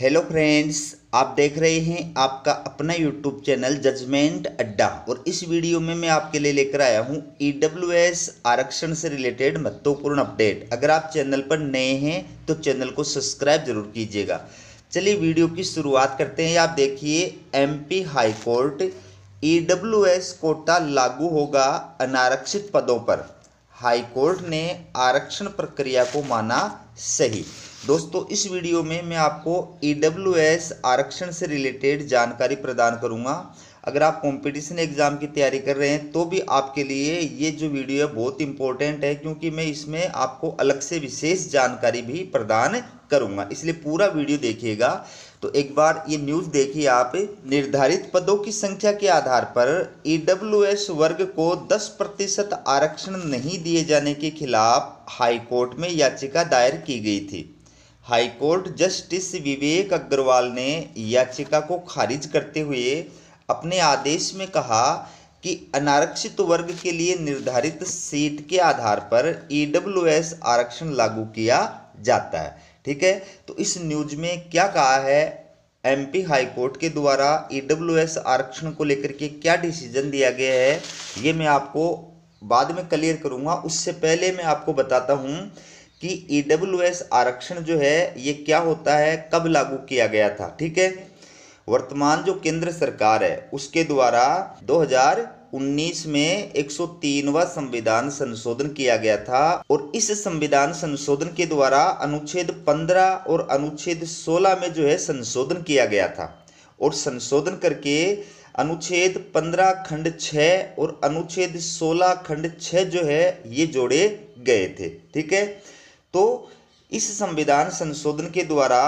Hello friends, आप देख रहे हैं आपका अपना यूट्यूब चैनल जजमेंट अड्डा। और इस वीडियो में मैं आपके लिए लेकर आया हूं ईडब्ल्यूएस आरक्षण से रिलेटेड महत्वपूर्ण अपडेट। अगर आप चैनल पर नए हैं तो चैनल को सब्सक्राइब जरूर कीजिएगा। चलिए वीडियो की शुरुआत करते हैं। आप देखिए, MP high court EWS quota लागू होगा अनारक्षित पदों पर। हाई कोर्ट ने आरक्षण प्रक्रिया को माना सही। दोस्तों, इस वीडियो में मैं आपको ईडब्ल्यूएस आरक्षण से रिलेटेड जानकारी प्रदान करूंगा। अगर आप कंपटीशन एग्जाम की तैयारी कर रहे हैं तो भी आपके लिए ये जो वीडियो है बहुत इंपॉर्टेंट है, क्योंकि मैं इसमें आपको अलग से विशेष जानकारी भी प्रदान करूंगा, इसलिए पूरा वीडियो देखिएगा। तो एक बार ये न्यूज़ देखिए आप। निर्धारित पदों की संख्या के आधार पर ईडब्ल्यूएस वर्ग को 10% आरक्षण नहीं दिए जाने के खिलाफ हाई कोर्ट में याचिका दायर की गई थी। हाई कोर्ट जस्टिस विवेक अग्रवाल ने याचिका को खारिज करते हुए अपने आदेश में कहा कि अनारक्षित वर्ग के लिए निर्धारित सीट के आधार पर ईडब्ल्यूएस आरक्षण लागू किया जाता है। ठीक है, तो इस न्यूज में क्या कहा है, एमपी हाई कोर्ट के द्वारा ईडब्ल्यूएस आरक्षण को लेकर के क्या डिसीजन दिया गया है, ये मैं आपको बाद में क्लियर करूंगा। उससे पहले मैं आपको बताता हूं कि ईडब्ल्यूएस आरक्षण जो है ये क्या होता है, कब लागू किया गया था। ठीक है, वर्तमान जो केंद्र सरकार है उसके द्वारा 2019 में 103वां संविधान संशोधन किया गया था, और इस संविधान संशोधन के द्वारा अनुच्छेद 15 और अनुच्छेद 16 में जो है संशोधन किया गया था, और संशोधन करके अनुच्छेद 15 खंड 6 और अनुच्छेद 16 खंड 6 जो है ये जोड़े गए थे। ठीक है, तो इस संविधान संशोधन के द्वारा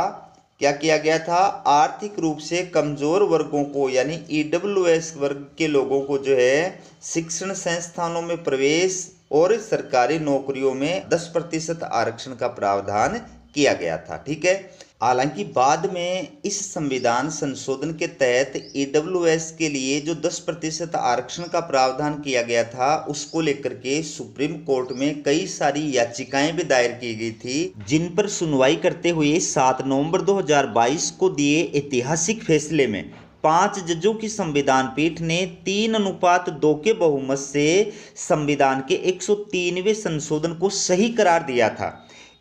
क्या किया गया था, आर्थिक रूप से कमजोर वर्गों को यानी ईडब्ल्यूएस वर्ग के लोगों को जो है शिक्षण संस्थानों में प्रवेश और सरकारी नौकरियों में 10% आरक्षण का प्रावधान किया गया था। ठीक है, हालांकि बाद में इस संविधान संशोधन के तहत ईडब्ल्यूएस के लिए जो 10% आरक्षण का प्रावधान किया गया था उसको लेकर के सुप्रीम कोर्ट में कई सारी याचिकाएं भी दायर की गई थी, जिन पर सुनवाई करते हुए 7 नवंबर 2022 को दिए ऐतिहासिक फैसले में 5 जजों की संविधान पीठ ने 3:2 के बहुमत से संविधान के 103वें संशोधन को सही करार दिया था।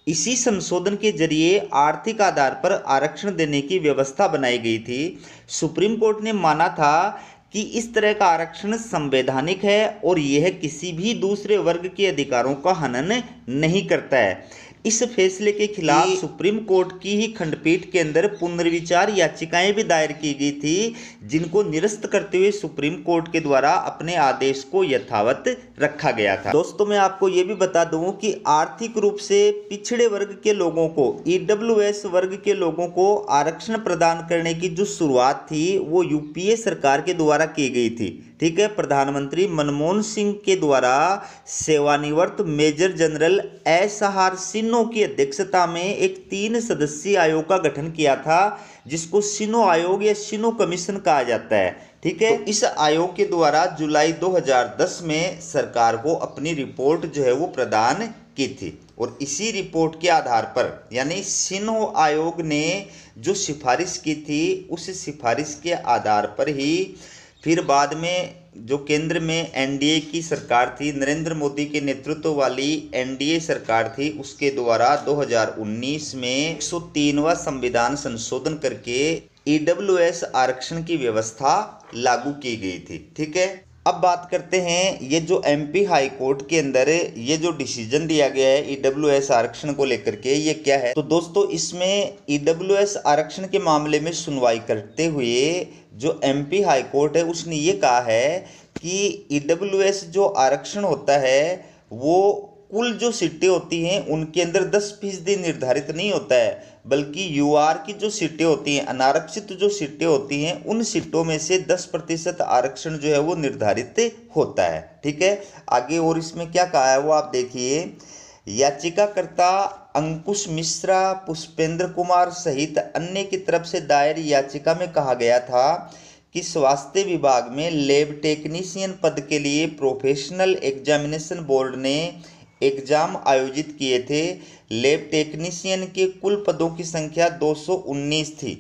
इसी संशोधन के जरिए आर्थिक आधार पर आरक्षण देने की व्यवस्था बनाई गई थी। सुप्रीम कोर्ट ने माना था कि इस तरह का आरक्षण संवैधानिक है और यह किसी भी दूसरे वर्ग के अधिकारों का हनन नहीं करता है। इस फैसले के खिलाफ सुप्रीम कोर्ट की ही खंडपीठ के अंदर पुनर्विचार याचिकाएं भी दायर की गई थी, जिनको निरस्त करते हुए सुप्रीम कोर्ट के द्वारा अपने आदेश को यथावत रखा गया था। दोस्तों, मैं आपको ये भी बता दूं कि आर्थिक रूप से पिछड़े वर्ग के लोगों को, ईडब्ल्यूएस वर्ग के लोगों को आरक्षण प्रदान करने की जो शुरुआत थी वो यूपीए सरकार के द्वारा की गई थी। ठीक है, प्रधानमंत्री मनमोहन सिंह के द्वारा सेवानिवृत्त मेजर जनरल एसआर सिन्हो की अध्यक्षता में एक 3 सदस्यीय आयोग का गठन किया था, जिसको सिन्हो आयोग या सिन्हो कमीशन कहा जाता है। ठीक है, तो इस आयोग के द्वारा जुलाई 2010 में सरकार को अपनी रिपोर्ट जो है वो प्रदान की थी, और इसी रिपोर्ट के आधार पर यानी सिन्हो आयोग ने जो सिफारिश की थी उस सिफारिश के आधार पर ही फिर बाद में जो केंद्र में एनडीए की सरकार थी, नरेंद्र मोदी के नेतृत्व वाली एनडीए सरकार थी, उसके द्वारा 2019 में 103वां संविधान संशोधन करके ईडब्ल्यूएस आरक्षण की व्यवस्था लागू की गई थी। ठीक है, अब बात करते हैं ये जो एमपी हाई कोर्ट के अंदर ये जो डिसीजन दिया गया है ईडब्ल्यूएस आरक्षण को लेकर के, ये क्या है। तो दोस्तों, इसमें ईडब्ल्यूएस आरक्षण के मामले में सुनवाई करते हुए जो एमपी हाई कोर्ट है उसने ये कहा है कि ईडब्ल्यूएस जो आरक्षण होता है वो कुल जो सीटें होती हैं उनके अंदर 10% निर्धारित नहीं होता है, बल्कि यूआर की जो सीटें होती हैं, अनारक्षित जो सीटें होती हैं, उन सीटों में से 10% आरक्षण जो है वो निर्धारित होता है। ठीक है, आगे और इसमें क्या कहा है वो आप देखिए। याचिकाकर्ता अंकुश मिश्रा, पुष्पेंद्र कुमार सहित अन्य की तरफ से दायर याचिका में कहा गया था कि स्वास्थ्य विभाग में लैब टेक्नीशियन पद के लिए प्रोफेशनल एग्जामिनेशन बोर्ड ने एग्जाम आयोजित किए थे। लैब टेक्नीशियन के कुल पदों की संख्या 219 थी।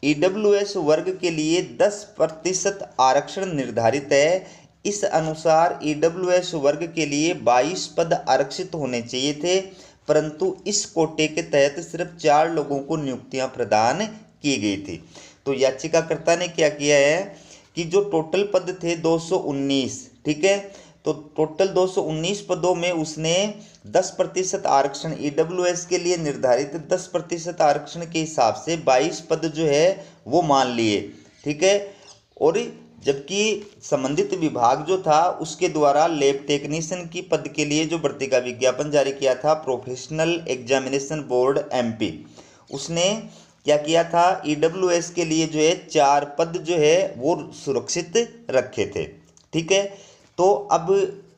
ईडब्ल्यूएस वर्ग के लिए 10% आरक्षण निर्धारित है। इस अनुसार ईडब्ल्यूएस वर्ग के लिए 22 पद आरक्षित होने चाहिए थे, परंतु इस कोटे के तहत सिर्फ 4 लोगों को नियुक्तियां प्रदान की गई थी। तो याचिकाकर्ता ने क्या किया है कि जो टोटल पद थे 219, ठीक है, तो टोटल 219 पदों में उसने 10% आरक्षण ईडब्ल्यूएस के लिए निर्धारित 10% आरक्षण के हिसाब से 22 पद जो है वो मान लिए, ठीक है। और जबकि संबंधित विभाग जो था उसके द्वारा लैब टेक्नीशियन की पद के लिए जो भर्ती का विज्ञापन जारी किया था प्रोफेशनल एग्जामिनेशन बोर्ड एमपी, उसने क्या किया था, ईडब्ल्यूएस के लिए जो है 4 पद जो है वो सुरक्षित रखे थे, ठीक है। तो अब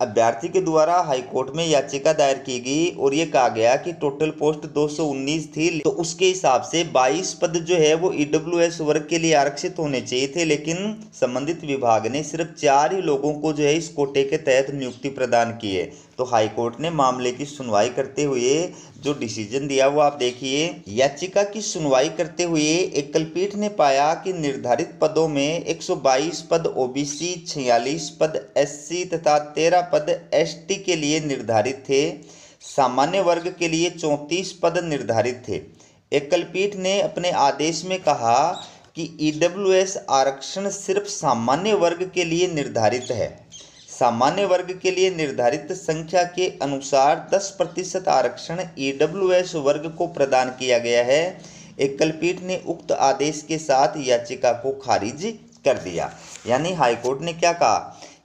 अभ्यर्थी के द्वारा हाईकोर्ट में याचिका दायर की गई और ये कहा गया कि टोटल पोस्ट 219 थी, तो उसके हिसाब से 22 पद जो है वो ईडब्ल्यूएस वर्ग के लिए आरक्षित होने चाहिए थे, लेकिन संबंधित विभाग ने सिर्फ 4 ही लोगों को जो है इस कोटे के तहत नियुक्ति प्रदान की है। तो हाईकोर्ट ने मामले की सुनवाई करते हुए जो डिसीजन दिया वो आप देखिए। याचिका की सुनवाई करते हुए एकल पीठ ने पाया कि निर्धारित पदों में 122 पद ओबीसी, 46 पद एससी तथा 13 पद एसटी के लिए निर्धारित थे। सामान्य वर्ग के लिए 34 पद निर्धारित थे। एकल पीठ ने अपने आदेश में कहा कि ईडब्ल्यूएस आरक्षण सिर्फ सामान्य वर्ग के लिए निर्धारित है। सामान्य वर्ग के लिए निर्धारित संख्या के अनुसार 10% आरक्षण ईडब्ल्यूएस वर्ग को प्रदान किया गया है। एकल पीठ ने उक्त आदेश के साथ याचिका को खारिज कर दिया। यानी हाईकोर्ट ने क्या कहा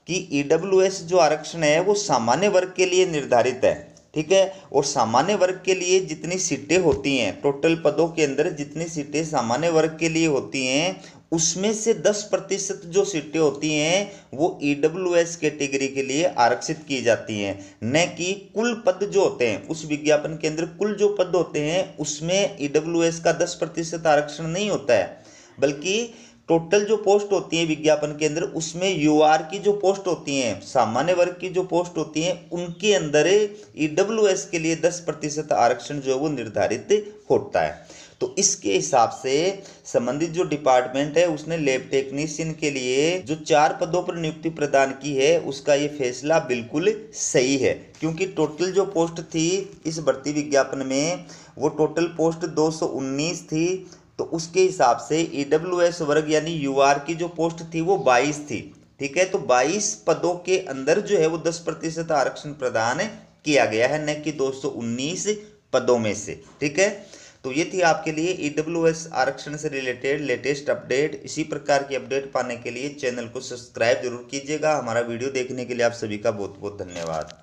कि ईडब्ल्यूएस जो आरक्षण है वो सामान्य वर्ग के लिए निर्धारित है, ठीक है, और सामान्य वर्ग के लिए जितनी सीटें होती हैं, टोटल पदों के अंदर जितनी सीटें सामान्य वर्ग के लिए होती हैं उसमें से 10% जो सीटें होती हैं वो ईडब्ल्यूएस कैटेगरी के लिए आरक्षित की जाती हैं, न कि कुल पद जो होते हैं उस विज्ञापन के अंदर कुल जो पद होते हैं उसमें ईडब्ल्यूएस का 10% आरक्षण नहीं होता है, बल्कि टोटल जो पोस्ट होती है विज्ञापन के अंदर उसमें यूआर की जो पोस्ट होती हैं, सामान्य वर्ग की जो पोस्ट होती हैं, उनके अंदर ईडब्ल्यूएस के लिए 10% आरक्षण जो है वो निर्धारित होता है। तो इसके हिसाब से संबंधित जो डिपार्टमेंट है उसने लैब टेक्नीशियन के लिए जो 4 पदों पर नियुक्ति प्रदान की है उसका ये फैसला बिल्कुल सही है, क्योंकि टोटल जो पोस्ट थी इस भर्ती विज्ञापन में वो टोटल पोस्ट 219 थी। तो उसके हिसाब से ईडब्ल्यूएस वर्ग यानी यूआर की जो पोस्ट थी वो 22 थी, ठीक है। तो 22 पदों के अंदर जो है वो 10% आरक्षण प्रदान किया गया है, न कि 219 पदों में से, ठीक है। तो ये थी आपके लिए ईडब्ल्यूएस आरक्षण से रिलेटेड लेटेस्ट अपडेट। इसी प्रकार की अपडेट पाने के लिए चैनल को सब्सक्राइब जरूर कीजिएगा। हमारा वीडियो देखने के लिए आप सभी का बहुत बहुत धन्यवाद।